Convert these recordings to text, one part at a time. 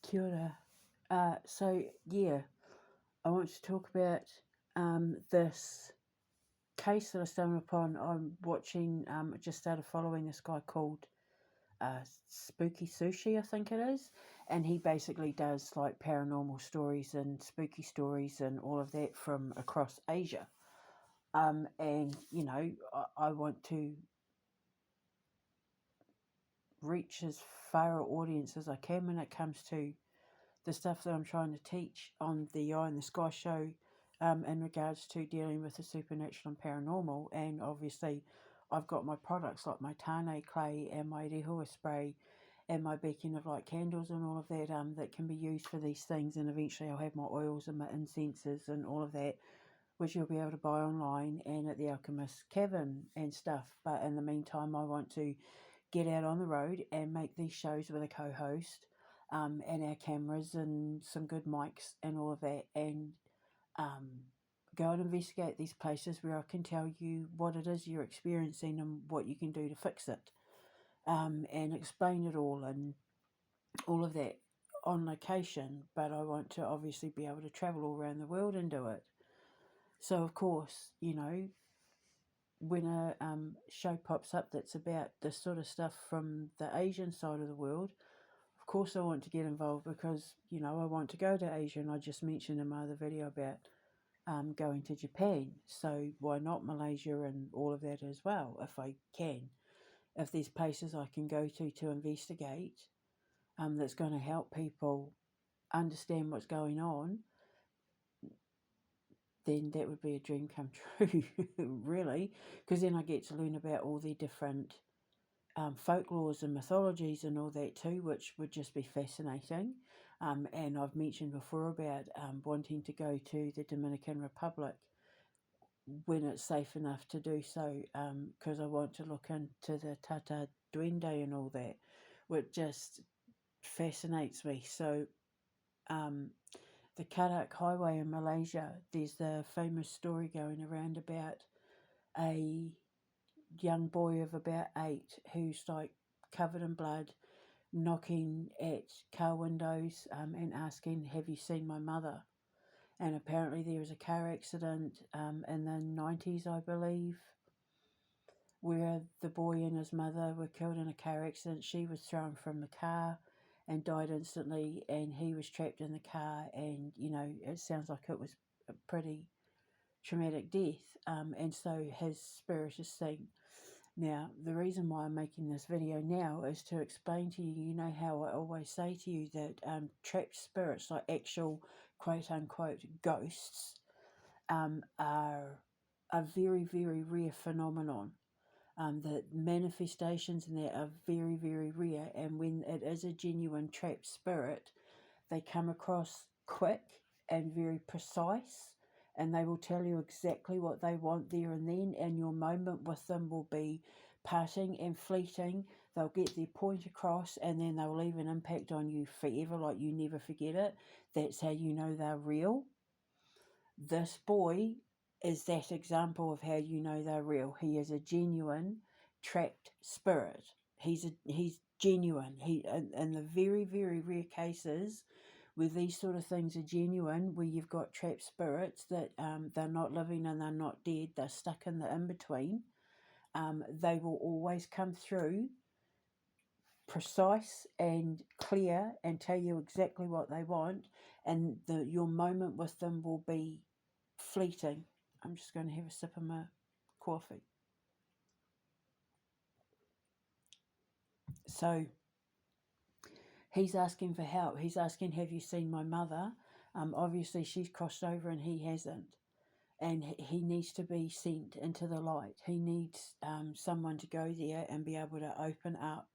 Kia ora. Yeah, I want to talk about this case that I stumbled upon. I'm watching, I just started following this guy called Spooky Sushii, I think it is. And he basically does like paranormal stories and spooky stories and all of that from across Asia. And, I want to reach as far an audience as I can when it comes to the stuff that I'm trying to teach on the Eye in the Sky show in regards to dealing with the supernatural and paranormal. And obviously, I've got my products like my Tane clay and my rehua spray and my beacon of light candles and all of that that can be used for these things. And eventually, I'll have my oils and my incenses and all of that, which you'll be able to buy online and at the Alchemist Cavern and stuff. But in the meantime, I want to get out on the road and make these shows with a co-host and our cameras and some good mics and all of that, and go and investigate these places where I can tell you what it is you're experiencing and what you can do to fix it, and explain it all and all of that on location. But I want to obviously be able to travel all around the world and do it. So of course, when a show pops up that's about this sort of stuff from the Asian side of the world, of course I want to get involved because, I want to go to Asia, and I just mentioned in my other video about going to Japan. So why not Malaysia and all of that as well, if I can. If there's places I can go to investigate that's going to help people understand what's going on, then that would be a dream come true, really, because then I get to learn about all the different folklores and mythologies and all that too, which would just be fascinating. And I've mentioned before about wanting to go to the Dominican Republic when it's safe enough to do so, because I want to look into the Tata Duende and all that, which just fascinates me. So the Karak highway in Malaysia, there's the famous story going around about a young boy of about 8 who's like covered in blood, knocking at car windows and asking, "Have you seen my mother?" And apparently there was a car accident in the 90s, I believe, where the boy and his mother were killed in a car accident. She was thrown from the car and died instantly, and he was trapped in the car, and it sounds like it was a pretty traumatic death, and so his spirit is seen. Now, the reason why I'm making this video now is to explain to you, how I always say to you that trapped spirits, like actual quote-unquote ghosts, are a very, very rare phenomenon. The manifestations in there are very, very rare, and when it is a genuine trapped spirit, they come across quick and very precise, and they will tell you exactly what they want there and then, and your moment with them will be passing and fleeting. They'll get their point across, and then they'll leave an impact on you forever, like you never forget it. That's how you know they're real. This boy is that example of how you know they're real. He is a genuine trapped spirit. He's genuine. In the very, very rare cases where these sort of things are genuine, where you've got trapped spirits that they're not living and they're not dead, they're stuck in the in-between, they will always come through precise and clear and tell you exactly what they want, and your moment with them will be fleeting. I'm just going to have a sip of my coffee. So he's asking for help. He's asking, "Have you seen my mother?" Obviously she's crossed over and he hasn't, and he needs to be sent into the light. He needs someone to go there and be able to open up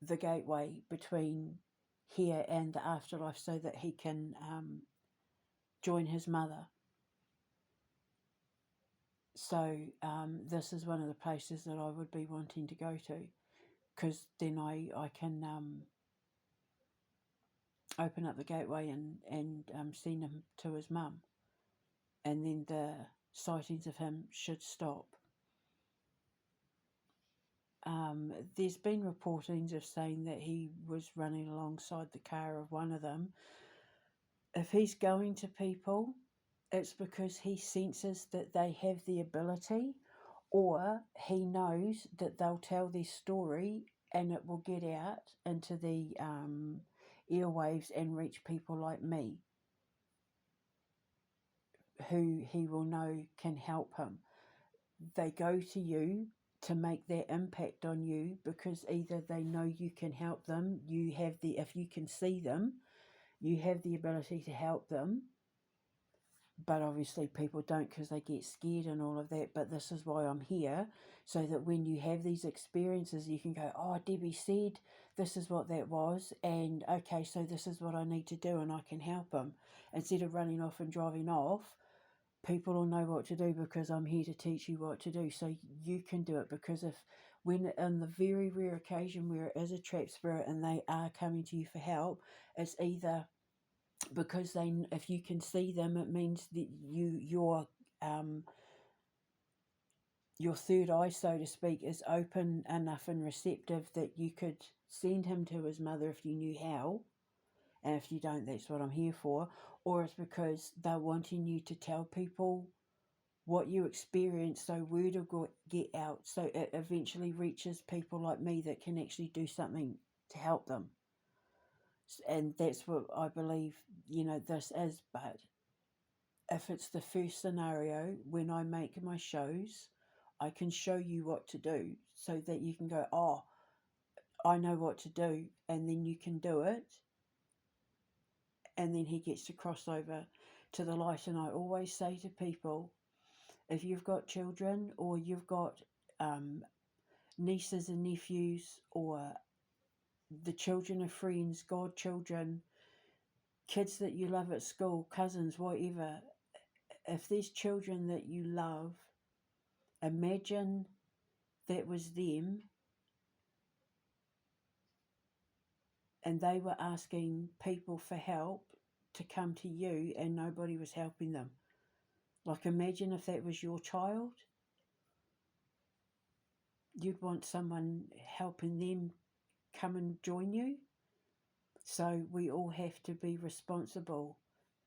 the gateway between here and the afterlife so that he can join his mother. So this is one of the places that I would be wanting to go to, because then I can open up the gateway and send him to his mum, and then the sightings of him should stop. There's been reportings of saying that he was running alongside the car of one of them. If he's going to people, it's because he senses that they have the ability, or he knows that they'll tell their story and it will get out into the airwaves and reach people like me, who he will know can help him. They go to you to make their impact on you because either they know you can help them, if you can see them, you have the ability to help them. But obviously people don't because they get scared and all of that. But this is why I'm here, so that when you have these experiences, you can go, oh, Debbie said this is what that was, and okay, so this is what I need to do, and I can help them. Instead of running off and driving off, people will know what to do because I'm here to teach you what to do, so you can do it. Because when on the very rare occasion where it is a trap spirit and they are coming to you for help, it's either because if you can see them, it means that your third eye, so to speak, is open enough and receptive that you could send him to his mother if you knew how. And if you don't, that's what I'm here for. Or it's because they're wanting you to tell people what you experience, so word will get out, so it eventually reaches people like me that can actually do something to help them. And that's what I believe, this is. But if it's the first scenario, when I make my shows, I can show you what to do so that you can go, oh, I know what to do, and then you can do it. And then he gets to cross over to the light. And I always say to people, if you've got children or you've got nieces and nephews, or the children of friends, godchildren, kids that you love at school, cousins, whatever, if there's children that you love, imagine that was them and they were asking people for help to come to you and nobody was helping them. Like, imagine if that was your child. You'd want someone helping them come and join you. So we all have to be responsible.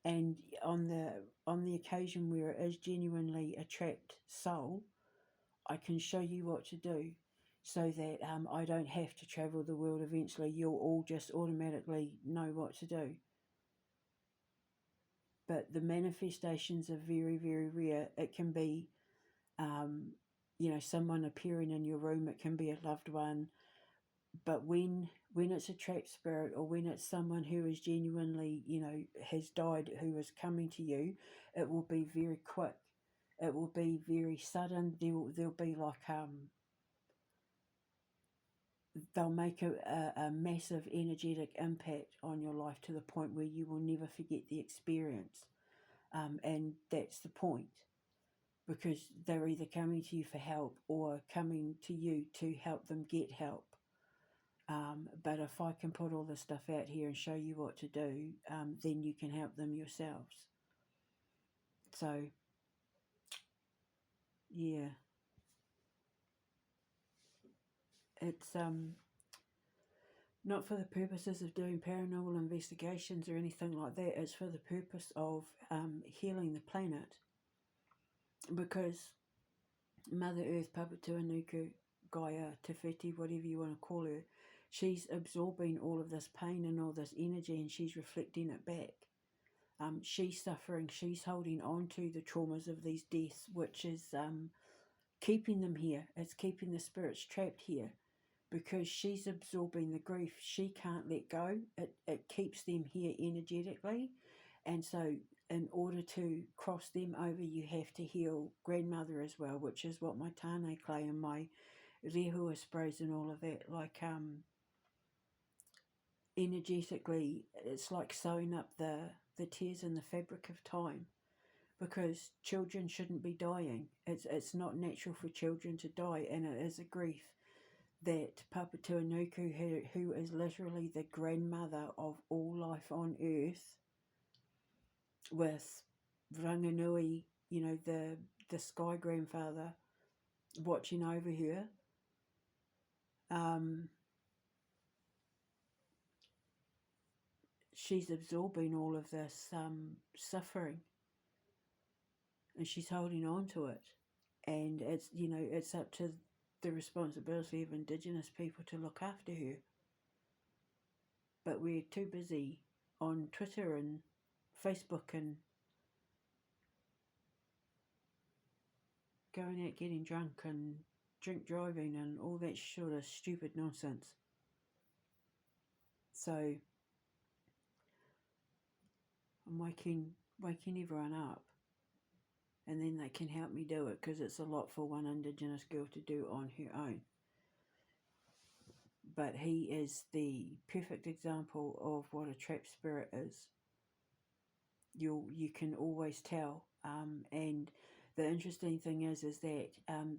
And on the occasion where it is genuinely a trapped soul, I can show you what to do, so that I don't have to travel the world. Eventually you'll all just automatically know what to do. But the manifestations are very, very rare. It can be someone appearing in your room. It can be a loved one. But when it's a trapped spirit, or when it's someone who is genuinely, has died, who is coming to you, it will be very quick. It will be very sudden. There'll be like they'll make a massive energetic impact on your life, to the point where you will never forget the experience. And that's the point, because they're either coming to you for help or coming to you to help them get help. But if I can put all this stuff out here and show you what to do, then you can help them yourselves. So, yeah, it's not for the purposes of doing paranormal investigations or anything like that. It's for the purpose of healing the planet, because Mother Earth, Papatūānuku, Gaia, Te Whiti, whatever you want to call her, she's absorbing all of this pain and all this energy, and she's reflecting it back. She's suffering, she's holding on to the traumas of these deaths, which is keeping them here. It's keeping the spirits trapped here, because she's absorbing the grief. She can't let go. It keeps them here energetically. And so in order to cross them over, you have to heal grandmother as well, which is what my tāne clay and my rehua sprays and all of that, like energetically, it's like sewing up the tears in the fabric of time, because children shouldn't be dying. It's not natural for children to die, and it is a grief that Papatūānuku, who is literally the grandmother of all life on earth, with Ranganui, the sky grandfather, watching over her, she's absorbing all of this suffering, and she's holding on to it. And it's, it's up to the responsibility of Indigenous people to look after her. But we're too busy on Twitter and Facebook and going out getting drunk and drink driving and all that sort of stupid nonsense. So I'm waking everyone up, and then they can help me do it, because it's a lot for one Indigenous girl to do on her own. But he is the perfect example of what a trap spirit is. You can always tell. And the interesting thing is that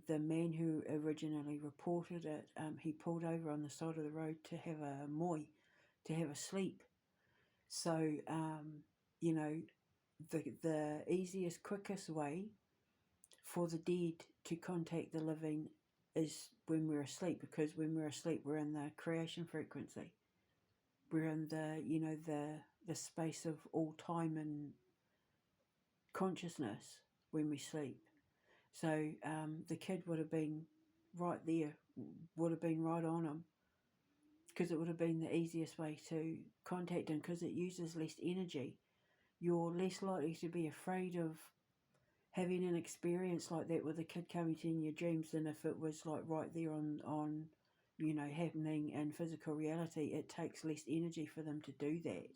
the man who originally reported it, he pulled over on the side of the road to have a moi, to have a sleep. So, the easiest, quickest way for the dead to contact the living is when we're asleep, because when we're asleep, we're in the creation frequency. We're in the space of all time and consciousness when we sleep. So the kid would have been right there, would have been right on him, because it would have been the easiest way to contact him, because it uses less energy. You're less likely to be afraid of having an experience like that with a kid coming to you in your dreams than if it was like right there on happening in physical reality. It takes less energy for them to do that.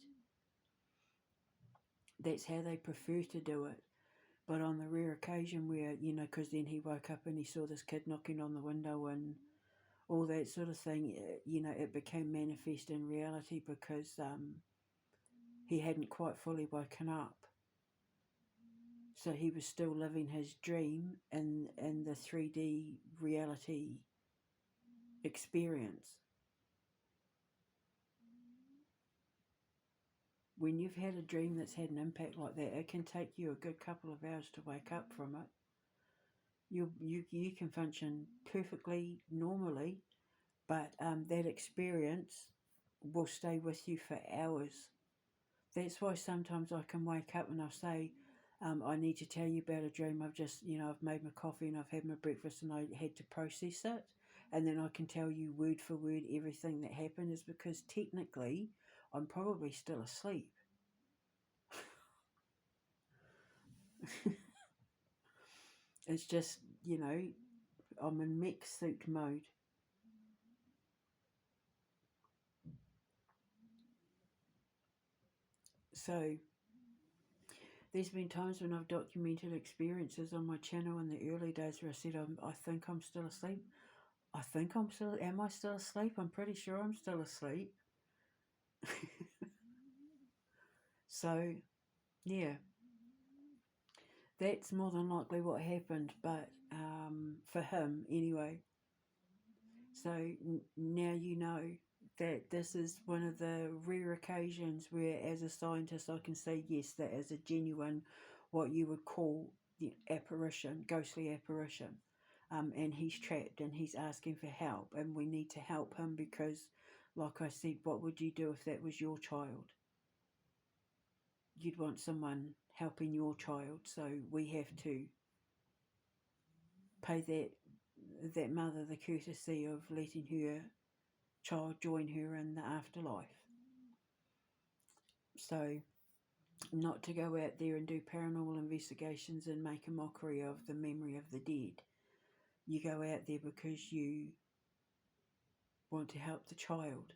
That's how they prefer to do it. But on the rare occasion where, because then he woke up and he saw this kid knocking on the window and all that sort of thing, it became manifest in reality, because he hadn't quite fully woken up. So he was still living his dream in the 3D reality experience. When you've had a dream that's had an impact like that, it can take you a good couple of hours to wake up from it. You can function perfectly normally, but that experience will stay with you for hours. That's why sometimes I can wake up and I'll say, I need to tell you about a dream. I've just, I've made my coffee and I've had my breakfast and I had to process it. And then I can tell you word for word everything that happened, is because technically I'm probably still asleep. It's just, I'm in mech suit mode. So there's been times when I've documented experiences on my channel in the early days where I said, I think I'm still asleep. Am I still asleep? I'm pretty sure I'm still asleep. So, yeah, that's more than likely what happened, but for him anyway. So now you know that this is one of the rare occasions where, as a scientist, I can say yes, that is a genuine, what you would call the apparition, ghostly apparition. And he's trapped and he's asking for help, and we need to help him, because, like I said, what would you do if that was your child? You'd want someone helping your child, so we have to pay that mother the courtesy of letting her child join her in the afterlife. So, not to go out there and do paranormal investigations and make a mockery of the memory of the dead. You go out there because you want to help the child.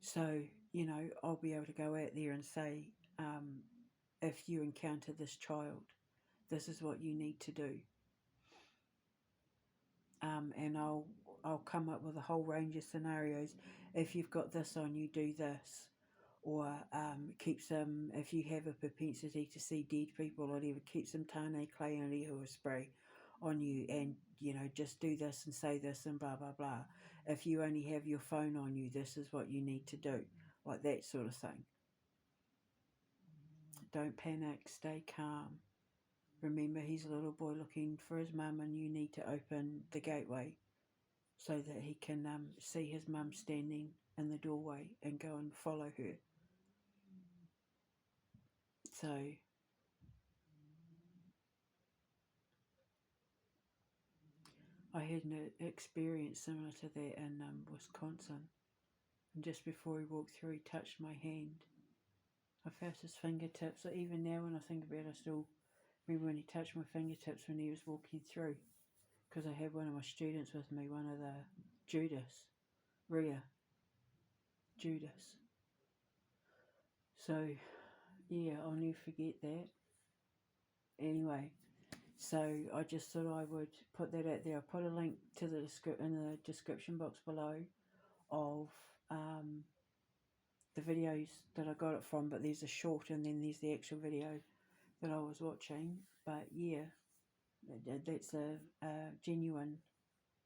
So, I'll be able to go out there and say, if you encounter this child, this is what you need to do. And I'll come up with a whole range of scenarios. If you've got this on you, do this. Or keep some, if you have a propensity to see dead people or whatever, keep some tane, clay and rehua spray on you, and just do this and say this and blah blah blah. If you only have your phone on you, this is what you need to do, like that sort of thing. Don't panic, stay calm. remember he's a little boy looking for his mum, and you need to open the gateway so that he can see his mum standing in the doorway and go and follow her. So I had an experience similar to that in Wisconsin. And just before he walked through, he touched my hand. I felt his fingertips. So even now when I think about it, I still remember when he touched my fingertips when he was walking through. Because I had one of my students with me, one of the Judas. So, yeah, I'll never forget that. Anyway, so I just thought I would put that out there. I'll put a link to the in the description box below of the videos that I got it from, but there's a short and then there's the actual video that I was watching. But yeah, that's a genuine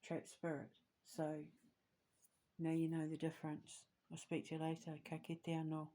trap spirit. So now you know the difference. I'll speak to you later. Ka kite anō.